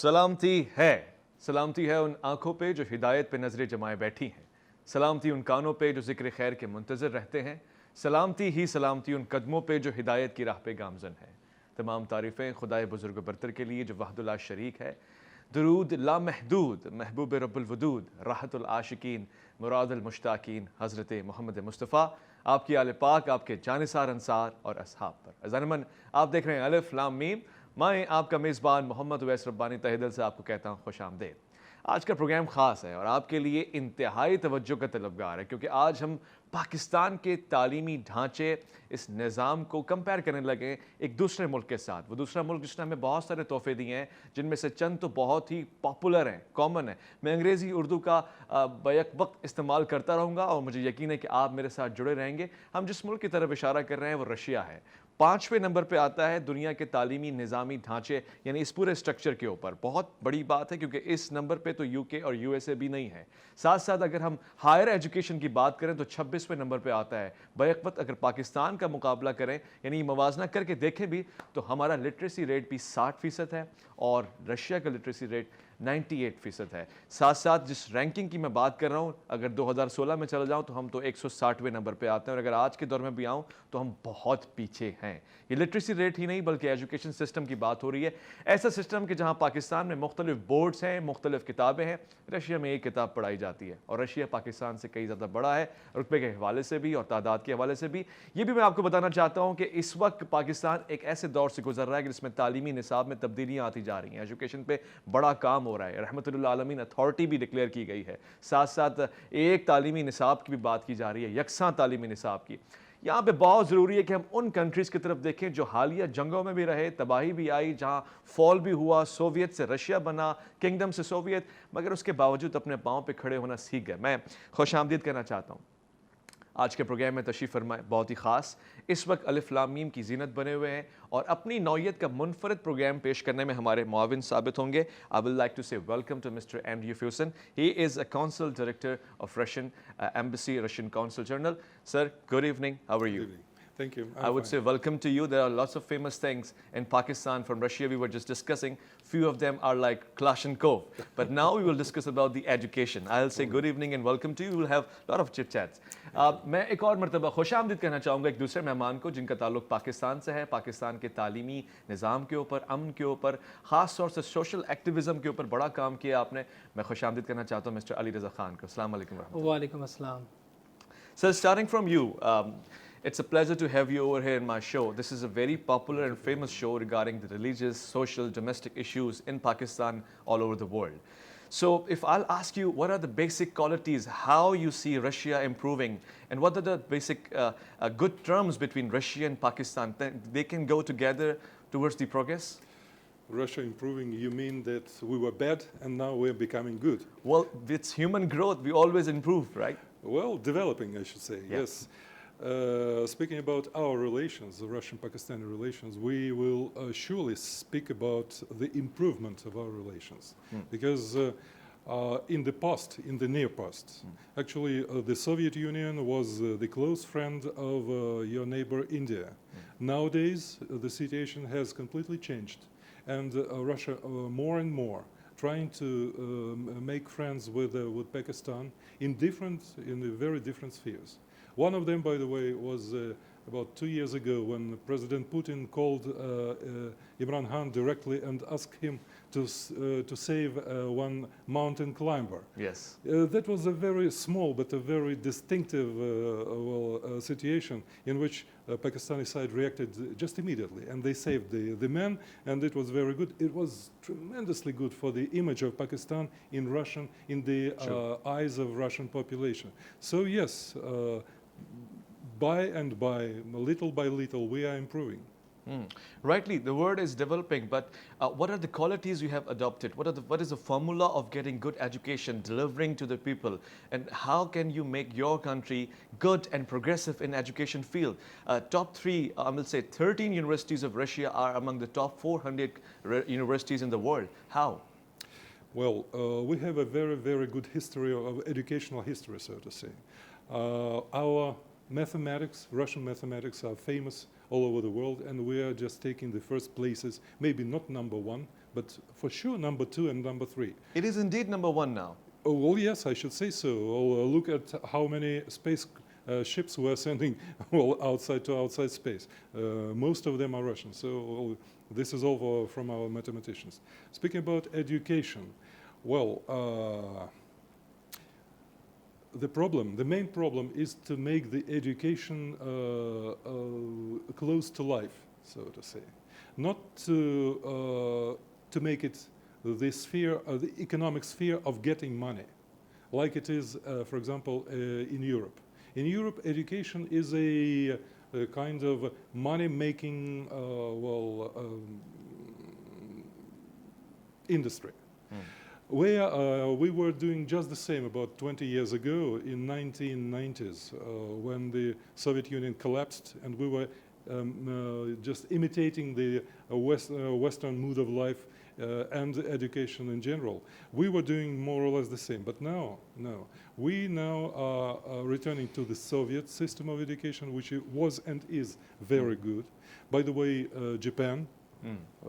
सलामती है उन आँखों पे जो हिदायत पे नजरें जमाए बैठी हैं, सलामती उन कानों पे जो जिक्र खैर के मुंतज़र रहते हैं, सलामती ही सलामती उन कदमों पे जो हिदायत की राह पे गामज़न हैं। तमाम तारीफ़ें खुदाए बुज़ुर्ग बरतर के लिए जो वहदुल्ला शरीक है। दुरूद ला महदूद महबूब रब्बुल वदूद राहतुल आशिकीन मुरादुल मुश्ताकीन हज़रत मोहम्मद मुस्तफ़ा आपकी आले पाक आपके जानिसार अंसार और असहाब पर। अज़ानमन आप देख रहे हैं अलिफ लाम मीम। मैं आपका मेज़बान मोहम्मद उवैस रब्बानी तहे दिल से आपको कहता हूँ खुश आमदेद। आज का प्रोग्राम ख़ास है और आपके लिए इंतहाई तवज्जो का तलबगार है, क्योंकि आज हम पाकिस्तान के तालीमी ढांचे, इस निज़ाम को कंपेयर करने लगे एक दूसरे मुल्क के साथ। वो दूसरा मुल्क जिसने हमें बहुत सारे तोहफे दिए हैं, जिनमें से चंद तो बहुत ही पॉपुलर हैं, कॉमन है। मैं अंग्रेज़ी उर्दू का बैक वक्त इस्तेमाल करता रहूँगा और मुझे यकीन है कि आप मेरे साथ जुड़े रहेंगे। हम जिस मुल्क की तरफ इशारा कर रहे हैं वो रशिया है। 5वें नंबर पे आता है दुनिया के तालीमी निज़ामी ढांचे, यानी इस पूरे स्ट्रक्चर के ऊपर। बहुत बड़ी बात है क्योंकि इस नंबर पे तो यूके और यूएसए भी नहीं है। साथ साथ अगर हम हायर एजुकेशन की बात करें तो 26वें नंबर पे आता है। बैक अगर पाकिस्तान का मुकाबला करें, यानी मवाजना करके देखें भी, तो हमारा लिटरेसी रेट भी 60% है और रशिया का लिटरेसी रेट 98% है। साथ साथ जिस रैंकिंग की मैं बात कर रहा हूँ, अगर 2016 में चला जाऊँ तो हम तो 160वें नंबर पे आते हैं, और अगर आज के दौर में भी आऊँ तो हम बहुत पीछे हैं। ये लिटरेसी रेट ही नहीं बल्कि एजुकेशन सिस्टम की बात हो रही है। ऐसा सिस्टम कि जहाँ पाकिस्तान में मुख्तलिफ बोर्ड्स हैं, मुख्तलिफ किताबें हैं, रशिया में एक किताब पढ़ाई जाती है। और रशिया पाकिस्तान से कई ज़्यादा बड़ा है, रुतबे के हवाले से भी और तादाद के हवाले से भी। ये भी मैं आपको बताना चाहता हूँ कि इस वक्त पाकिस्तान एक ऐसे दौर से गुजर रहा है कि जिसमें तालीमी निसाब में तब्दीलियाँ आती जा रही हैं। एजुकेशन पे बड़ा काम हो रहा है। रहमतुल्लिल आलमीन अथॉरिटी भी डिक्लेयर की गई है। साथ साथ एक तालीमी निसाब की भी बात की जा रही है, यकसां तालीमी निसाब की। यहाँ पे बहुत ज़रूरी है कि हम उन कंट्रीज़ की तरफ देखें जो हालिया जंगों में भी रहे, तबाही भी आई, जहाँ फॉल भी हुआ, सोवियत से रशिया बना, किंगडम से सोवियत, मगर उसके बावजूद अपने पाँव पे खड़े होना सीख गए। मैं खुश आमदीद कहना चाहता हूँ आज के प्रोग्राम में तशरीफ़ फरमाए बहुत ही ख़ास। इस वक्त अलिफ लाम मीम की जीनत बने हुए हैं और अपनी नौयत का मुनफरद प्रोग्राम पेश करने में हमारे मुआविन साबित होंगे। I will like to say welcome to mister Andrew Fuson. He is a council director of Russian embassy, Russian council general. Sir, good evening, how are you? Thank you. I would say welcome to you. There are lots of famous things in Pakistan from Russia we were just discussing. Few of them are like Kalashnikov. But now we will discuss about the education. I'll say good evening and welcome to you. We will have a lot of chit-chats. मैं एक और मरतबा खुशामदीद कहना चाहूँगा एक दूसरे मेहमान को जिनका ताल्लुक पाकिस्तान से है, पाकिस्तान के तालीमी निज़ाम के ऊपर, अमन के ऊपर, ख़ास तौर से सोशल एक्टिविज़म के ऊपर बड़ा काम किया आपने। मैं खुशामदीद कहना चाहता हूँ मिस्टर अली रज़ा खान को। अस्सलाम वालेकुम। वालेकुम अस्सलाम। So starting from you, it's a pleasure to have you over here in my show. This is a very popular and famous show regarding the religious, social, domestic issues in Pakistan all over the world. So if I'll ask you, what are the basic qualities, how you see Russia improving, and what are the basic good terms between Russia and Pakistan? They can go together towards the progress? Russia improving, you mean that we were bad and now we're becoming good? Well, it's human growth. We always improve, right? Well, developing, I should say, Yeah. yes. Speaking about our relations, the Russian-Pakistani relations, we will surely speak about the improvement of our relations. Because in the past, in the near past, actually the Soviet Union was the close friend of your neighbor India. Nowadays, the situation has completely changed. And Russia more and more trying to make friends with Pakistan in very different spheres. One of them, by the way, was about 2 years ago when President Putin called Imran Khan directly and asked him to save one mountain climber. Yes. That was a very small but a very distinctive situation in which Pakistani side reacted just immediately, and they saved the man, and it was very good. It was tremendously good for the image of Pakistan in the eyes of Russian population. So yes, by little, we are improving. Rightly, the word is developing, but what are the qualities you have adopted? What is the formula of getting good education, delivering to the people, and how can you make your country good and progressive in education field? Top 3, I will say 13 universities of Russia are among the top 400 universities in the world. How? Well, we have a very, very good history of educational history, so to say. Our mathematics, Russian mathematics, are famous all over the world, and we are just taking the first places, maybe not number 1, but for sure number 2 and number 3. It is indeed number 1 now. Oh, well, yes, I should say so. Well, look at how many space ships we're sending outside to outside space. Most of them are Russian. So this is all from our mathematicians. Speaking about education, well, the main problem is to make the education close to life, so to say. Not to make it the sphere, the economic sphere of getting money, like it is, for example, in Europe. In Europe, education is a kind of money-making, industry. Where we were doing just the same about 20 years ago in 1990s, when the Soviet Union collapsed, and we were just imitating the Western mood of life and education in general. We were doing more or less the same, but now, no. We now are returning to the Soviet system of education, which was and is very good. By the way, Japan,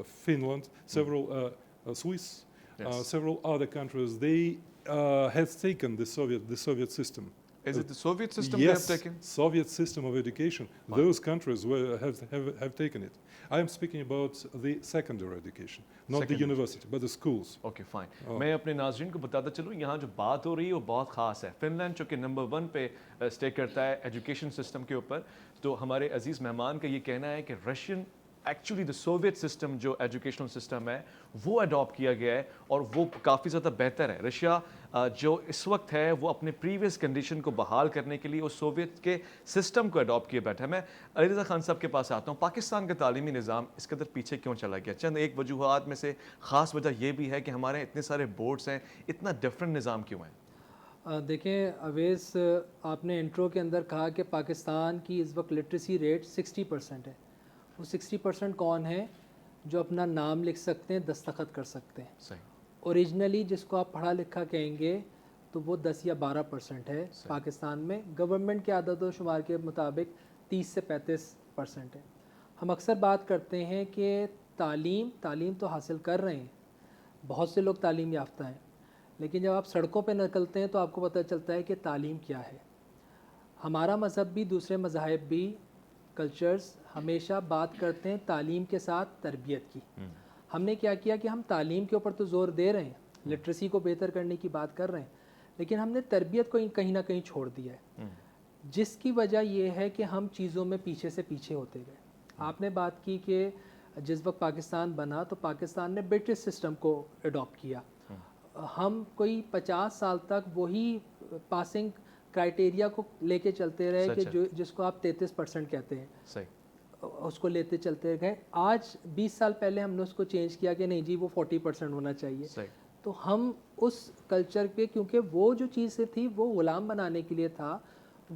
Finland, several Swiss, Yes. several other countries, they have taken the Soviet system. Is it the Soviet system yes, they have taken? Soviet system of education. Wow. Those countries have taken it. I am speaking about the secondary education, not the university, but the schools. Okay, fine. मैं अपने नाज़रीन को बताता चलूँ, यहाँ जो बात हो रही है वो बहुत ख़ास है. फिनलैंड जो कि नंबर 1 पे स्टे करता है एजुकेशन सिस्टम के ऊपर, तो हमारे अजीज़ मेहमान का ये कहना है कि Russian actually the Soviet system जो एजुकेशनल सिस्टम है वो अडॉप्ट किया गया है और वो काफ़ी ज़्यादा बेहतर है. रशिया जो इस वक्त है वो अपने प्रीवियस कंडीशन को बहाल करने के लिए उस सोवियत के सिस्टम को अडॉप्ट किए बैठा है. मैं अली रज़ा खान साहब के पास आता हूँ. पाकिस्तान का तालीमी निज़ाम इस कदर पीछे क्यों चला गया? चंद एक वजूहात में से ख़ास वजह ये भी है कि हमारे इतने सारे बोर्ड्स हैं, इतना डिफरेंट निज़ाम क्यों है? देखें अवेस, आपने इंट्रो के अंदर कहा कि पाकिस्तान की इस वक्त लिटरेसी रेट 60% है. वो 60% कौन है? जो अपना नाम लिख सकते हैं, दस्तखत कर सकते हैं. सही. ओरिजिनली जिसको आप पढ़ा लिखा कहेंगे तो वो 10 या 12% है पाकिस्तान में. गवर्नमेंट के आदत व शुमार के मुताबिक 30 से 35% है. हम अक्सर बात करते हैं कि तालीम तो हासिल कर रहे हैं, बहुत से लोग तालीम याफ्ता हैं, लेकिन जब आप सड़कों पे निकलते हैं तो आपको पता चलता है कि तालीम क्या है. हमारा मज़हब भी, दूसरे मज़ाहिब भी, कल्चर्स हमेशा बात करते हैं तालीम के साथ तरबियत की. हमने क्या किया कि हम तालीम के ऊपर तो ज़ोर दे रहे हैं, लिटरेसी को बेहतर करने की बात कर रहे हैं, लेकिन हमने तरबियत को कहीं ना कहीं छोड़ दिया है, जिसकी वजह ये है कि हम चीज़ों में पीछे से पीछे होते गए. आपने बात की कि जिस वक्त पाकिस्तान बना तो पाकिस्तान ने ब्रिटिश सिस्टम को अडॉप्ट किया. हम कोई 50 साल तक वही पासिंग क्राइटेरिया को लेके चलते रहे कि जिसको आप 33% कहते हैं. सही. उसको लेते चलते गए. आज 20 साल पहले हमने उसको चेंज किया कि नहीं जी वो 40% होना चाहिए. सही. तो हम उस कल्चर पे, क्योंकि वो जो चीज़ थी वो ग़ुलाम बनाने के लिए था,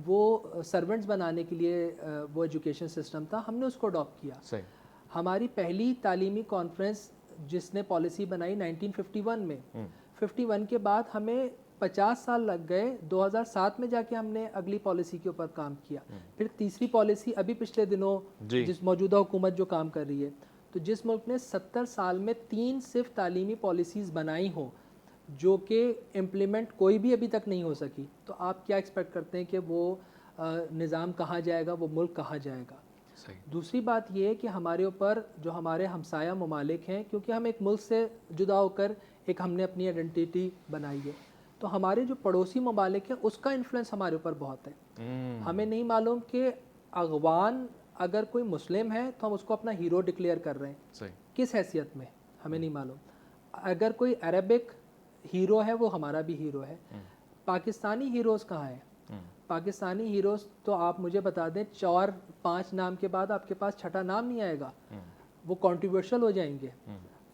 वो सर्वेंट्स बनाने के लिए वो एजुकेशन सिस्टम था, हमने उसको अडॉप्ट किया. सही. हमारी पहली तालीमी कॉन्फ्रेंस जिसने पॉलिसी बनाई 1951 में, 51 के बाद हमें 50 साल लग गए. 2007 में जाके हमने अगली पॉलिसी के ऊपर काम किया. फिर तीसरी पॉलिसी अभी पिछले दिनों जिस मौजूदा हुकूमत जो काम कर रही है, तो जिस मुल्क ने 70 साल में 3 सिर्फ तालीमी पॉलिसीज़ बनाई हो जो कि इम्प्लीमेंट कोई भी अभी तक नहीं हो सकी, तो आप क्या एक्सपेक्ट करते हैं कि वो निज़ाम कहाँ जाएगा, वो मुल्क कहाँ जाएगा? सही. दूसरी बात ये है कि हमारे ऊपर जो हमारे हमसाया ममालिक हैं, क्योंकि हम एक मुल्क से जुदा होकर एक हमने अपनी आइडेंटिटी बनाई है, तो हमारे जो पड़ोसी ममालिक हैं उसका इन्फ्लुएंस हमारे ऊपर बहुत है. हमें नहीं मालूम कि अगवान अगर कोई मुस्लिम है तो हम उसको अपना हीरो डिक्लेयर कर रहे हैं. सही. किस हैसियत में हमें नहीं मालूम. अगर कोई अरबिक हीरो है वो हमारा भी हीरो है. पाकिस्तानी हीरोज़ कहाँ हैं? पाकिस्तानी हीरोज़ तो आप मुझे बता दें 4-5 नाम के बाद आपके पास छठा नाम नहीं आएगा, वो कॉन्ट्रोवर्शियल हो जाएंगे.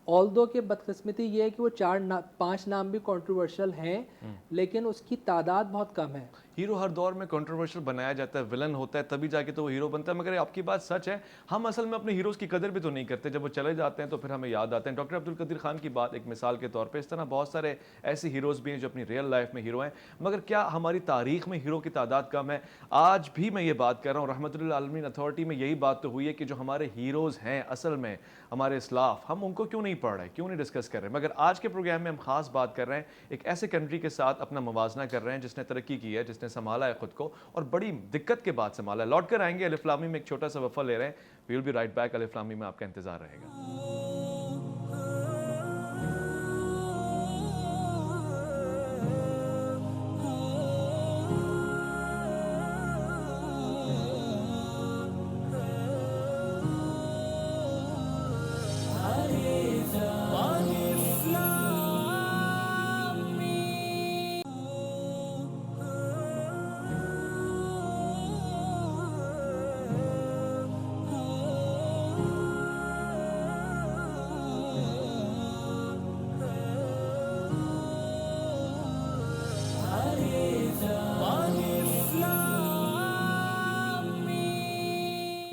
ऑल्दो के बदकिस्मती ये है कि वो 4-5 नाम भी कंट्रोवर्शियल हैं, लेकिन उसकी तादाद बहुत कम है. ہیرو ہر دور میں کنٹروورشل بنایا جاتا ہے, ولن ہوتا ہے تبھی جا کے تو وہ ہیرو بنتا ہے. مگر آپ کی بات سچ ہے, ہم اصل میں اپنے ہیروز کی قدر بھی تو نہیں کرتے, جب وہ چلے جاتے ہیں تو پھر ہمیں یاد آتے ہیں. ڈاکٹر عبد القدیر خان کی بات ایک مثال کے طور پہ, اس طرح بہت سارے ایسے ہیروز بھی ہیں جو اپنی ریئل لائف میں ہیرو ہیں. مگر کیا ہماری تاریخ میں ہیرو کی تعداد کم ہے؟ آج بھی میں یہ بات کر رہا ہوں, رحمۃ اللہ عالمین اتھارٹی میں یہی بات تو ہوئی ہے کہ جو ہمارے ہیروز ہیں اصل میں ہمارے اسلاف, ہم ان کو کیوں نہیں پڑھ رہے, کیوں نہیں ڈسکس کر رہے. مگر آج کے پروگرام میں ہم خاص بات کر رہے ہیں ایک ایسے کنٹری کے ساتھ اپنا موازنہ کر رہے ہیں جس نے ترقی کی ہے, جس نے سنبھالا ہے خود کو اور بڑی دقت کے بعد سنبھالا ہے. لوٹ کر آئیں گے, الف لام میم میں ایک چھوٹا سا وقفہ لے رہے ہیں. وی ول بی رائٹ بیک. الف لام میم میں آپ کا انتظار رہے گا.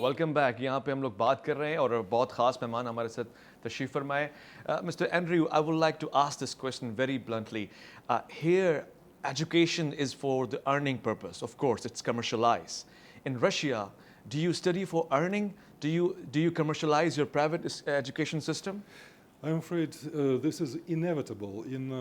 Welcome back. یہاں پہ ہم لوگ بات کر رہے ہیں اور بہت خاص مہمان ہمارے ساتھ تشریف فرمائے. Mister Andrew, I would like to ask this question very bluntly. Here education is for the earning purpose. Of course, it's commercialized. In Russia, do you study for earning? Do you commercialize your private education system? I'm afraid this is inevitable in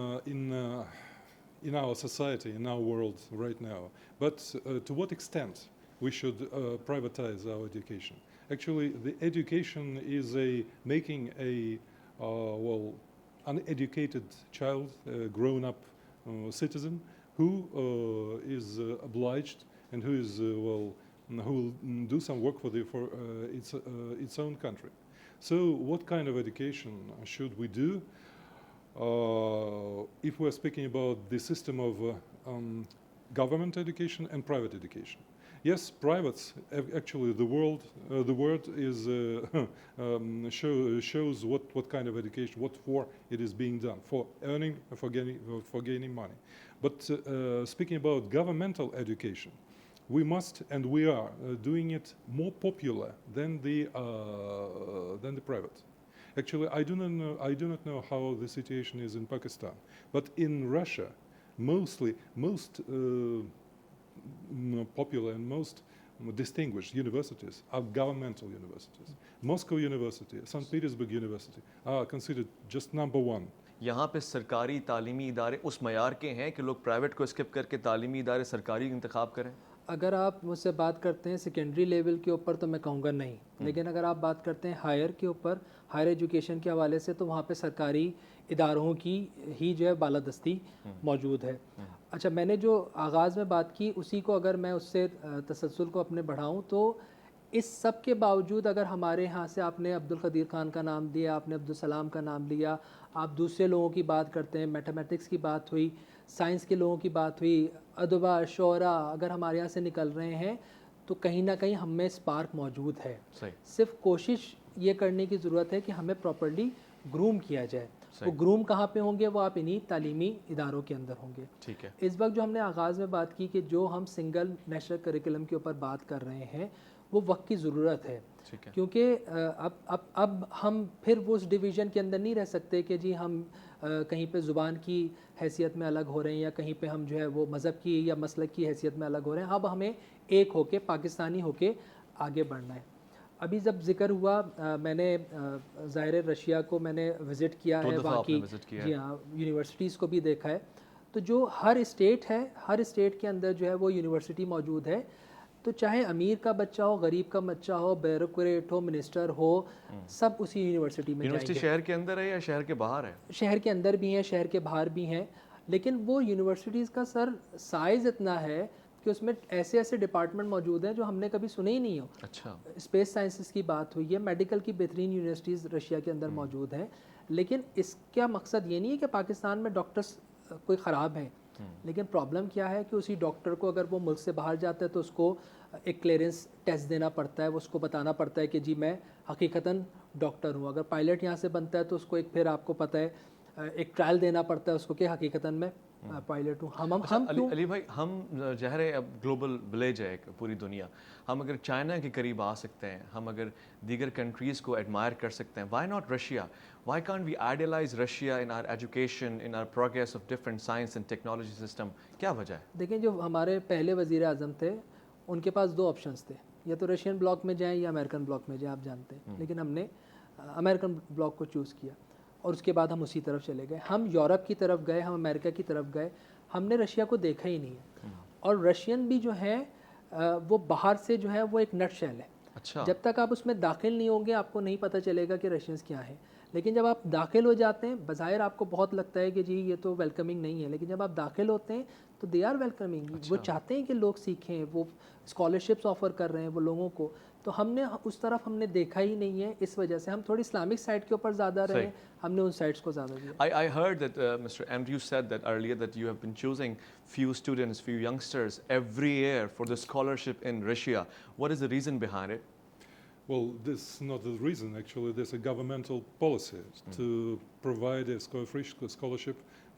our society, in our world right now. But to what extent we should privatize our education? Actually, the education is making a uneducated child, grown-up citizen who is obliged and who is who will do some work for its own country. So, what kind of education should we do? If we are speaking about the system of government education and private education. Yes, privates, actually the word is shows what kind of education, what for it is being done, for earning, for gaining money. But speaking about governmental education, we must and we are doing it more popular than the private. Actually, I do not know how the situation is in Pakistan, but in Russia, most popular and most distinguished universities are governmental universities. Moscow University, St. Petersburg University are considered just number one. یہاں پہ سرکاری تعلیمی ادارے اس معیار کے ہیں کہ لوگ پرائیویٹ کو اسکپ کر کے تعلیمی ادارے سرکاری انتخاب کریں؟ اگر آپ مجھ سے بات کرتے ہیں سیکنڈری لیول کے اوپر تو میں کہوں گا نہیں, لیکن اگر آپ بات کرتے ہیں ہائر کے اوپر, ہائر ایجوکیشن کے حوالے سے, تو وہاں پہ سرکاری اداروں کی ہی جو ہے بالادستی موجود ہے. اچھا, میں نے جو آغاز میں بات کی اسی کو اگر میں اس سے تسلسل کو اپنے بڑھاؤں تو اس سب کے باوجود اگر ہمارے ہاں سے آپ نے عبد القدیر خان کا نام دیا, آپ نے عبدالسلام کا نام لیا, آپ دوسرے لوگوں کی بات کرتے ہیں, میتھمیٹکس کی بات ہوئی, سائنس کے لوگوں کی بات ہوئی, ادبا شعراء اگر ہمارے یہاں سے نکل رہے ہیں تو کہیں نہ کہیں ہم میں سپارک موجود ہے. صرف کوشش یہ کرنے کی ضرورت ہے کہ ہمیں پراپرلی گروم کیا جائے. وہ گروم کہاں پہ ہوں گے؟ وہ آپ انہی تعلیمی اداروں کے اندر ہوں گے. ٹھیک ہے. اس وقت جو ہم نے آغاز میں بات کی کہ جو ہم سنگل نیشنل کریکولم کے اوپر بات کر رہے ہیں وہ وقت کی ضرورت ہے, کیونکہ اب ہم پھر وہ اس ڈویژن کے اندر نہیں رہ سکتے کہ جی ہم کہیں پہ زبان کی حیثیت میں الگ ہو رہے ہیں یا کہیں پہ ہم جو ہے وہ مذہب کی یا مسلک کی حیثیت میں الگ ہو رہے ہیں. اب ہمیں ایک ہو کے پاکستانی ہو کے آگے بڑھنا ہے. ابھی جب ذکر ہوا, میں نے ظاہر رشیا کو میں نے وزٹ کیا ہے, باقی جی ہاں یونیورسٹیز کو بھی دیکھا ہے. تو جو ہر اسٹیٹ ہے, ہر اسٹیٹ کے اندر جو ہے وہ یونیورسٹی موجود ہے. تو چاہے امیر کا بچہ ہو, غریب کا بچہ ہو, بیوروکریٹ ہو, منسٹر ہو, سب اسی یونیورسٹی میں جائیں گے. یونیورسٹی شہر کے اندر ہے یا شہر کے باہر ہے؟ شہر کے اندر بھی ہیں, شہر کے باہر بھی ہیں, لیکن وہ یونیورسٹیز کا سر سائز اتنا ہے کہ اس میں ایسے ایسے ڈپارٹمنٹ موجود ہیں جو ہم نے کبھی سنے ہی نہیں ہو. اچھا, اسپیس سائنسز کی بات ہوئی ہے, میڈیکل کی بہترین یونیورسٹیز رشیا کے اندر موجود ہیں. لیکن اس کا مقصد یہ نہیں ہے کہ پاکستان میں ڈاکٹرز کوئی خراب ہیں, لیکن پرابلم کیا ہے کہ اسی ڈاکٹر کو اگر وہ ملک سے باہر جاتا ہے تو اس کو ایک کلیئرنس ٹیسٹ دینا پڑتا ہے, وہ اس کو بتانا پڑتا ہے کہ جی میں حقیقتاً ڈاکٹر ہوں. اگر پائلٹ یہاں سے بنتا ہے تو اس کو ایک پھر آپ کو پتہ ہے ایک ٹرائل دینا پڑتا ہے اس کو کہ حقیقتاً میں پائلٹ ہوں. ہم علی بھائی ہم ظاہر ہے اب گلوبل ولیج ہے ایک پوری دنیا, ہم اگر چائنا کے قریب آ سکتے ہیں, ہم اگر دیگر کنٹریز کو ایڈمائر کر سکتے ہیں, why not Russia, why can't we idealise Russia in our education, in our progress of different science and technology system, کیا وجہ ہے؟ دیکھیں جو ہمارے پہلے وزیر اعظم تھے ان کے پاس 2 آپشنز تھے, یا تو رشین بلاک میں جائیں یا امریکن بلاک میں جائیں, آپ جانتے ہیں, لیکن ہم نے امریکن بلاک کو چوز کیا اور اس کے بعد ہم اسی طرف چلے گئے. ہم یورپ کی طرف گئے, ہم امریکہ کی طرف گئے, ہم نے رشیا کو دیکھا ہی نہیں ہے. اور رشین بھی جو ہے وہ باہر سے جو ہے وہ ایک نٹ شیل ہے. اچھا, جب تک آپ اس میں داخل نہیں ہوں گے آپ کو نہیں پتہ چلے گا کہ رشینز کیا ہیں, لیکن جب آپ داخل ہو جاتے ہیں بظاہر آپ کو بہت لگتا ہے کہ جی یہ تو ویلکمنگ نہیں ہے, لیکن جب آپ داخل ہوتے ہیں تو دے آر ویلکمنگ. وہ چاہتے ہیں کہ لوگ سیکھیں, وہ اسکالرشپس آفر کر رہے ہیں وہ لوگوں کو. تو ہم نے اس طرف ہم نے دیکھا ہی نہیں ہے, اس وجہ سے ہم تھوڑی اسلامک سائڈ کے اوپر زیادہ رہے, ہم نے ان سائڈس کو زیادہ دیا. I heard that Mr. Amr, you said that earlier that you have been choosing few students, few youngsters every year for the scholarship in Russia. What is the reason behind it? Well, this is not the reason, actually. There's a governmental policy to provide a free scholarship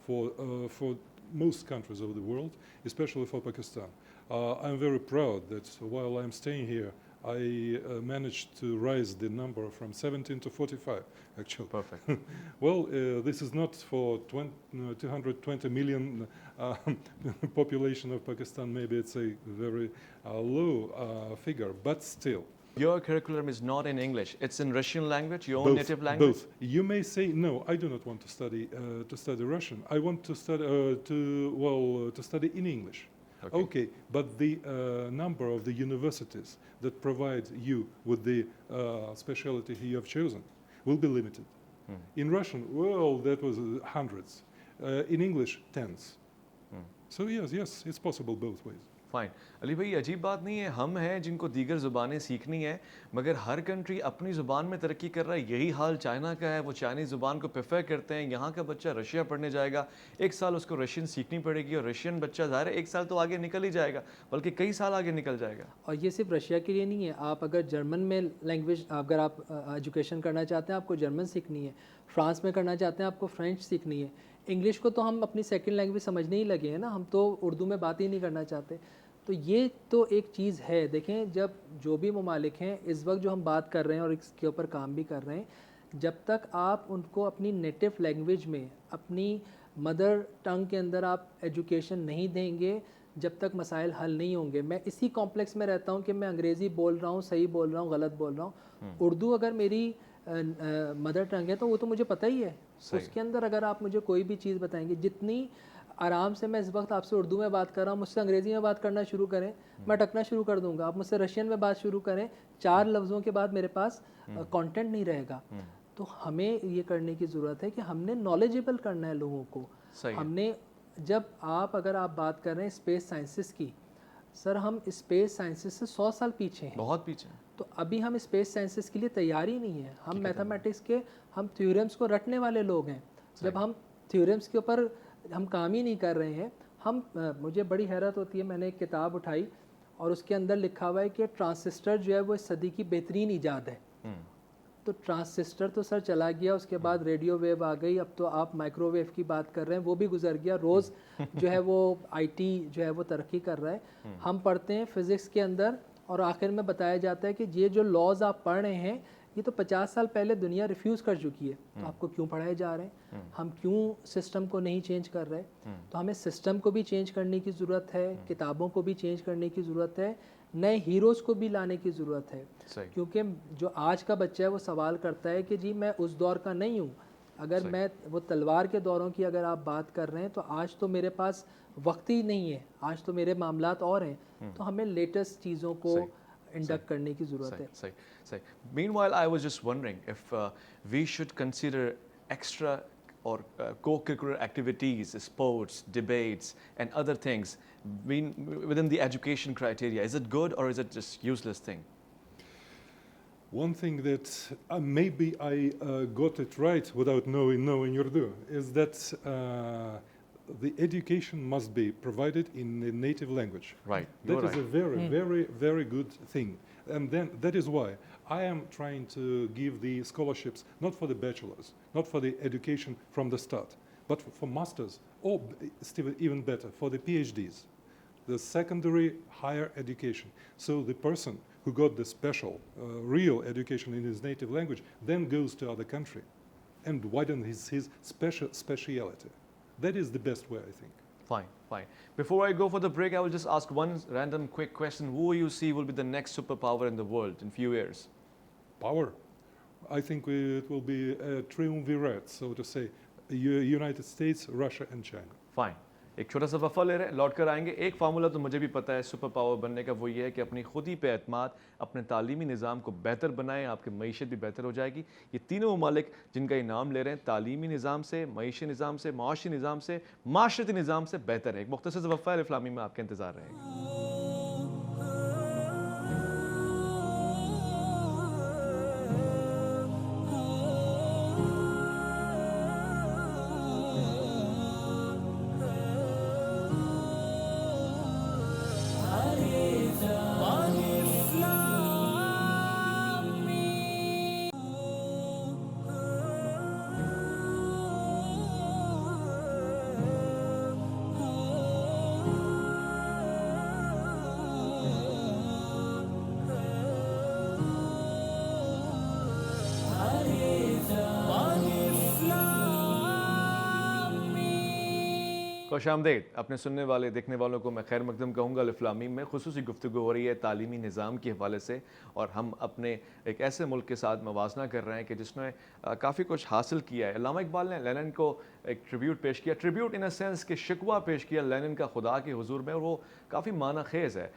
for most countries of the world, especially for Pakistan. I'm very proud that while I'm staying here, I managed to raise the number from 17 to 45, actually. Perfect. Well, this is not for 220 million population of Pakistan. Maybe it's a very low figure, but still. Your curriculum is not in English, it's in Russian language, your own native language? Both. You may say, no, I do not want to study Russian. I want to study in English. Okay, but the number of the universities that provide you with the specialty you have chosen will be limited. In Russian, well, that was hundreds. In English, tens. So yes, it's possible both ways. Fine. علی بھائی عجیب بات نہیں ہے, ہم ہیں جن کو دیگر زبانیں سیکھنی ہیں, مگر ہر کنٹری اپنی زبان میں ترقی کر رہا ہے. یہی حال چائنا کا ہے, وہ چائنیز زبان کو پریفر کرتے ہیں. یہاں کا بچہ رشیا پڑھنے جائے گا, 1 سال اس کو رشین سیکھنی پڑے گی, اور رشین بچہ ظاہر ہے 1 سال تو آگے نکل ہی جائے گا, بلکہ کئی سال آگے نکل جائے گا. اور یہ صرف رشیا کے لیے نہیں ہے, آپ اگر جرمن میں لینگویج اگر آپ ایجوکیشن کرنا چاہتے ہیں آپ کو جرمن سیکھنی ہے, فرانس میں کرنا چاہتے ہیں آپ کو فرینچ سیکھنی ہے. انگلش کو تو ہم اپنی سیکنڈ لینگویج سمجھنے ہی لگے ہیں نا, ہم تو اردو میں بات ہی نہیں کرنا چاہتے. تو یہ تو ایک چیز ہے. دیکھیں جب جو بھی ممالک ہیں اس وقت جو ہم بات کر رہے ہیں اور اس کے اوپر کام بھی کر رہے ہیں, جب تک آپ ان کو اپنی نیٹو لینگویج میں اپنی مدر ٹنگ کے اندر آپ ایجوکیشن نہیں دیں گے, جب تک مسائل حل نہیں ہوں گے. میں اسی کمپلیکس میں رہتا ہوں کہ میں انگریزی بول رہا ہوں, صحیح بول رہا ہوں, غلط بول رہا ہوں. اردو اگر میری مدر ٹنگ ہے تو وہ تو مجھے پتہ ہی ہے. اس کے اندر اگر آپ مجھے کوئی بھی چیز بتائیں گے, جتنی آرام سے میں اس وقت آپ سے اردو میں بات کر رہا ہوں, مجھ سے انگریزی میں بات کرنا شروع کریں, میں ٹکنا شروع کر دوں گا. آپ مجھ سے رشین میں بات شروع کریں, 4 لفظوں کے بعد میرے پاس کانٹینٹ نہیں رہے گا. تو ہمیں یہ کرنے کی ضرورت ہے کہ ہم نے نالجیبل کرنا ہے لوگوں کو. ہم نے جب اگر آپ بات کر رہے ہیں اسپیس سائنسز کی, سر ہم اسپیس سائنسز سے 100 سال پیچھے ہیں, بہت پیچھے ہیں. تو ابھی ہم اسپیس سائنسز کے لیے تیار ہی نہیں ہیں. ہم میتھمیٹکس کے ہم تھیورمس کو رٹنے والے لوگ ہیں. جب ہم تھیورمس کے اوپر ہم کام ہی نہیں کر رہے ہیں, مجھے بڑی حیرت ہوتی ہے. میں نے ایک کتاب اٹھائی اور اس کے اندر لکھا ہوا ہے کہ ٹرانسسٹر جو ہے وہ اس صدی کی بہترین ایجاد ہے. تو ٹرانسسٹر تو سر چلا گیا, اس کے بعد ریڈیو ویو آ گئی, اب تو آپ مائکرو ویو کی بات کر رہے ہیں, وہ بھی گزر گیا. روز جو ہے وہ IT جو ہے وہ ترقی کر رہا ہے. ہم پڑھتے ہیں فزکس کے اندر اور آخر میں بتایا جاتا ہے کہ یہ جو لاز آپ پڑھ رہے ہیں یہ تو 50 سال پہلے دنیا ریفیوز کر چکی ہے, تو آپ کو کیوں پڑھائے جا رہے ہیں؟ ہم کیوں سسٹم کو نہیں چینج کر رہے؟ تو ہمیں سسٹم کو بھی چینج کرنے کی ضرورت ہے, کتابوں کو بھی چینج کرنے کی ضرورت ہے, نئے ہیروز کو بھی لانے کی ضرورت ہے. کیونکہ جو آج کا بچہ ہے وہ سوال کرتا ہے کہ جی میں اس دور کا نہیں ہوں. اگر میں وہ تلوار کے دوروں کی اگر آپ بات کر رہے ہیں تو آج تو میرے پاس وقت ہی نہیں ہے, آج تو میرے معاملات اور ہیں. تو ہمیں لیٹسٹ چیزوں کو انڈکٹ کرنے کی ضرورت ہے. صحیح. Meanwhile, I was just wondering if we should consider extra or co-curricular activities, sports, debates and other things within the education criteria. Is it good or is it just useless thing? One thing that maybe I got it right without knowing Urdu is that the education must be provided in the native language. Right. That You're is a right. very, very, very good thing. And then that is why I am trying to give the scholarships not for the bachelors, not for the education from the start, but for masters, or still even better, for the PhDs, the secondary higher education. So the person who got the special, real education in his native language then goes to other country and widens his speciality. That is the best way, I think. Fine, fine. Before I go for the break, I will just ask one random quick question. Who you see will be the next superpower in the world in few years? Power. I think it will be a triumvirate, so to say, United States, Russia and China. Fine. एक छोटा सा वफ़ा ले रहे हैं, लौट कर आएंगे। एक फार्मूला तो मुझे भी पता है सुपर पावर बनने का, वो ये है कि अपनी खुद ही पे एतमाद, अपने तालीमी निज़ाम को बेहतर बनाएं, आपकी मईशत भी बेहतर हो जाएगी। ये तीनों ममालिक जिनका इनाम ले रहे हैं, तालीमी निज़ाम से, मईशी निज़ाम से, माशी निज़ाम से, माशरती निज़ाम से बेहतर है। एक मुख्तसर वफ़ा अलिफ लाम मीम में आपका इंतज़ार रहेगा। खुशामदीद। अपने सुनने वाले देखने वालों को मैं खैर मकदम कहूँगा। अलिफ लाम मीम में खुसूसी गुफ्तगू हो रही है तालीमी निज़ाम के हवाले से, और हम अपने एक ऐसे मुल्क के साथ मवाजना कर रहे हैं कि जिसने काफ़ी कुछ हासिल किया है। अल्लामा इकबाल ने लेनिन को एक ट्रिब्यूट पेश किया, ट्रिब्यूट इन अ सेंस कि शिकवा पेश किया लेनिन का खुदा के हुजूर में, और वो काफ़ी माना खेज़ है।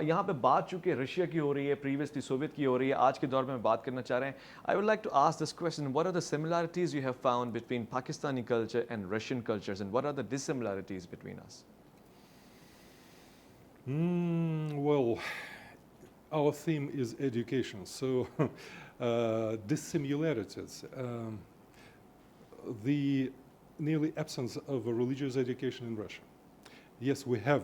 यहाँ पे बात चूँकि रशिया की हो रही है, प्रीवियसली सोवियत की हो रही है, आज के दौर में बात करना चाह रहे हैं। I would like to ask this question, what are the similarities you have found between Pakistani culture and Russian cultures, and what are the dissimilarities between us? Well, our theme is education, so dissimilarities. The nearly absence of a religious education in Russia. Yes, we have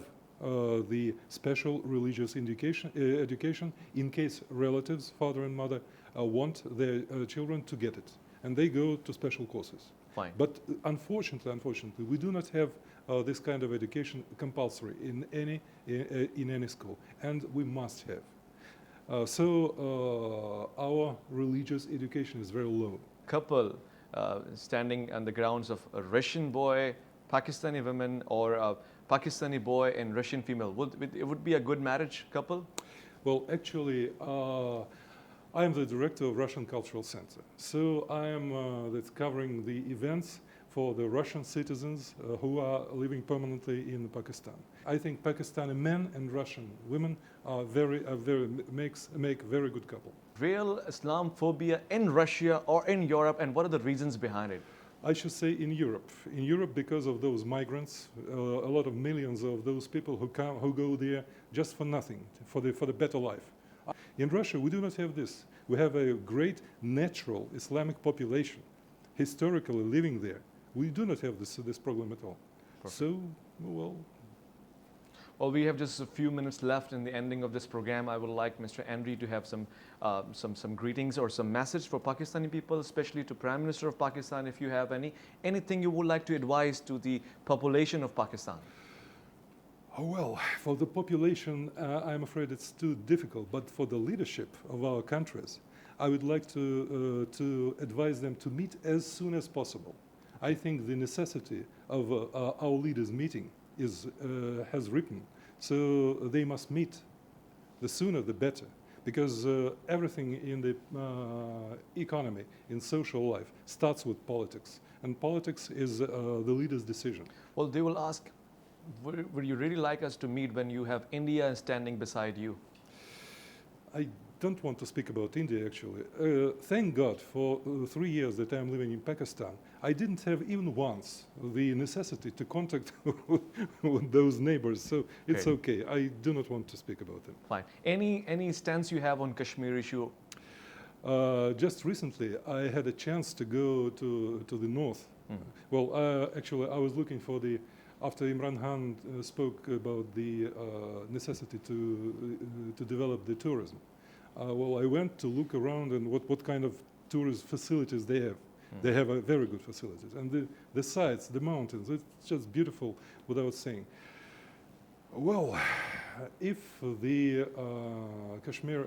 the special religious education in case relatives, father and mother, want their children to get it, and they go to special courses. Fine. But unfortunately, we do not have this kind of education compulsory in any school, and we must have. So our religious education is very low. Couple standing on the grounds of a Russian boy, Pakistani women, or a Pakistani boy and Russian female, it would be a good marriage couple? Well, actually, I am the director of Russian Cultural Center. So I am that's covering the events for the Russian citizens who are living permanently in Pakistan. I think Pakistani men and Russian women are make very good couple. Real Islamophobia in Russia or in Europe, and what are the reasons behind it? I should say in Europe. In Europe, because of those migrants, a lot of millions of those people who go there just for nothing, for the better life. In Russia, we do not have this. We have a great natural Islamic population, historically living there. We do not have this problem at all. Perfect. So, well. Well, we have just a few minutes left in the ending of this program. I would like Mr. Andri to have some greetings or some message for Pakistani people, especially to Prime Minister of Pakistan, if you have anything you would like to advise to the population of Pakistan. Oh, well, for the population, I'm afraid it's too difficult. But for the leadership of our countries, I would like to advise them to meet as soon as possible. I think the necessity of our leaders meeting has written, so they must meet. The sooner the better, because everything in the economy, in social life, starts with politics, and politics is the leader's decision. Well, they will ask, would you really like us to meet when you have India standing beside you? I don't want to speak about India, actually. Thank God for 3 years that I'm living in Pakistan. I didn't have even once the necessity to contact with those neighbors, so it's okay. I do not want to speak about them. Fine. Any stance you have on Kashmir issue? Just recently, I had a chance to go to the north Well, actually, I was looking for the, after Imran Khan spoke about the necessity to develop the tourism. Well, I went to look around and what kind of tourist facilities they have. They have very good facilities. And the sites, the mountains, it's just beautiful without saying. Well, if the Kashmir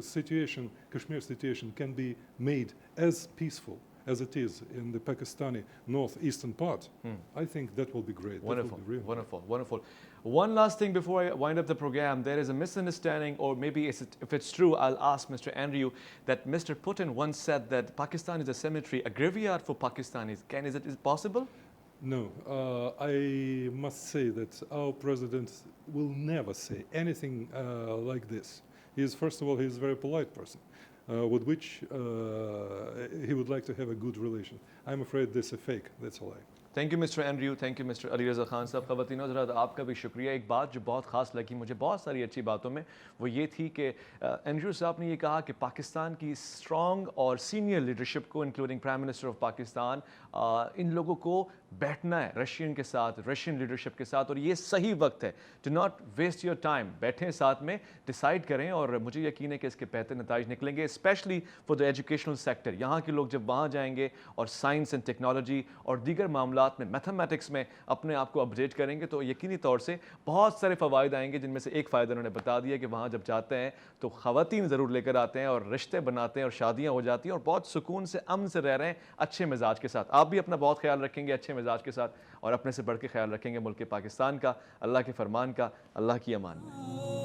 situation can be made as peaceful as it is in the Pakistani northeastern part, I think that will be great. Wonderful, That will be really wonderful, wonderful. One last thing before I wind up the program. There is a misunderstanding, or maybe if it's true, I'll ask Mr. Andrew, that Mr. Putin once said that Pakistan is a cemetery, a graveyard for Pakistanis. Is it possible? No, I must say that our president will never say anything like this. First of all, he's a very polite person, with which he would like to have a good relation. I'm afraid this is a fake, that's a lie. Thank you mister Andrew, thank you mister Ali Raza Khan sahab. ख़वातीन हज़रात, आपका भी शुक्रिया। एक बात जो बहुत ख़ास लगी मुझे बहुत सारी अच्छी बातों में, वो ये थी कि एंड्रयू साहब ने ये कहा कि पाकिस्तान की स्ट्रॉन्ग और सीनियर लीडरशिप को, including prime minister of Pakistan, इन लोगों को बैठना है रशियन के साथ, रशियन लीडरशिप के साथ, और ये सही वक्त है। Do not waste your time, बैठें साथ में, डिसाइड करें, और मुझे यकीन है कि इसके बेहतर नताइज निकलेंगे, specially for the educational sector. यहाँ के लोग जब वहाँ जाएंगे और साइंस एंड टेक्नोलॉजी और दीगर मामलात में, मैथमेटिक्स में अपने आप को अपडेट करेंगे, तो यकीनी तौर से बहुत सारे फ़वाइद आएंगे, जिनमें से एक फ़ायदा उन्होंने बता दिया कि वहाँ जब जाते हैं तो ख़वातीन ज़रूर लेकर आते हैं और रिश्ते बनाते हैं और शादियाँ हो जाती हैं और बहुत सुकून से, अमन से रह रहे हैं अच्छे मिजाज के साथ। आप भी अपना बहुत ख्याल रखेंगे अच्छे मिजाज के साथ और अपने से बढ़ के ख्याल रखेंगे मुल्क पाकिस्तान का, अल्लाह के फरमान का। अल्लाह की अमान में।